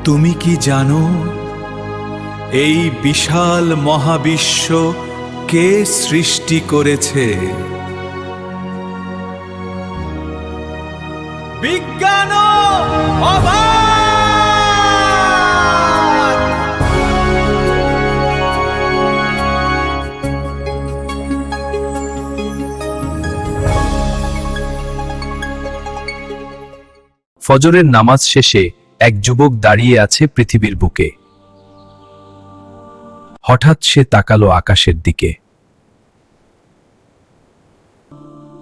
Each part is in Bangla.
তুমি কি জানো এই বিশাল মহাবিশ্ব কে সৃষ্টি করেছে? বিজ্ঞান অবাক! ফজরের নামাজ শেষে এক যুবক দাঁড়িয়ে আছে পৃথিবীর বুকে। হঠাৎ সে তাকালো আকাশের দিকে,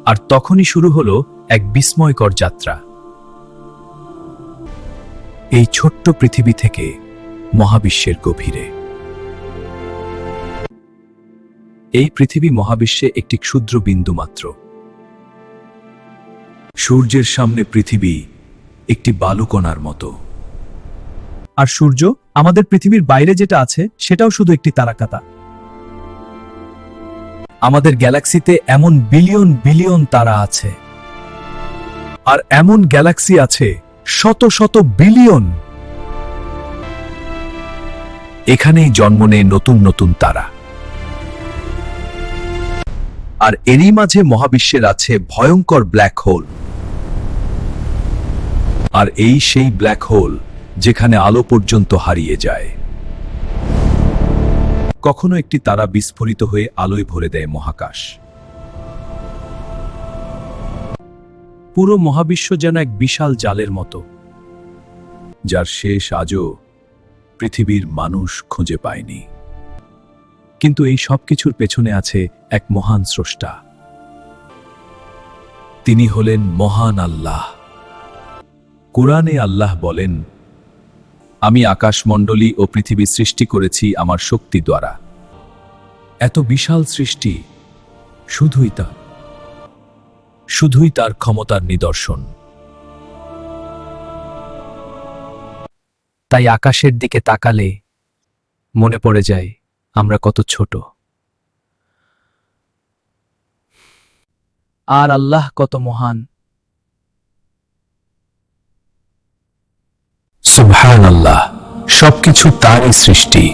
আর তখনই শুরু হলো এক বিস্ময়কর যাত্রা। এই ছোট্ট পৃথিবী থেকে মহাবিশ্বের গভীরে। এই পৃথিবী মহাবিশ্বে একটি ক্ষুদ্র বিন্দু মাত্র। সূর্যের সামনে পৃথিবী একটি বালুকণার মতো। আর সূর্য আমাদের পৃথিবীর বাইরে যেটা আছে সেটাও শুধু একটি তারাকাতা। আমাদের গ্যালাক্সিতে এমন বিলিয়ন বিলিয়ন তারা আছে, আর এমন গ্যালাক্সি আছে শত শত বিলিয়ন। এখানেই জন্ম নেয় নতুন নতুন তারা। আর এরই মাঝে মহাবিশ্বের আছে ভয়ঙ্কর ব্ল্যাক হোল। আর এই সেই ব্ল্যাক হোল যেখানে আলো পর্যন্ত হারিয়ে যায়। কখনো একটি তারা বিস্ফোরিত হয়ে আলোয় ভরে দেয় মহাকাশ। পুরো মহাবিশ্ব যেন এক বিশাল জালের মতো, যার শেষ আজও পৃথিবীর মানুষ খুঁজে পায়নি। কিন্তু এই সব কিছুর পেছনে আছে এক মহান স্রষ্টা। তিনি হলেন মহান আল্লাহ। কুরআনে আল্লাহ বলেন, আমি আকাশমণ্ডলী ও পৃথিবী সৃষ্টি করেছি আমার শক্তি দ্বারা। এত বিশাল সৃষ্টি শুধুই তার ক্ষমতার নিদর্শন। তাই আকাশের দিকে তাকালে মনে পড়ে যায় আমরা কত ছোট, আর আল্লাহ কত মহান। সুবহানাল্লাহ, সবকিছু তারই সৃষ্টি।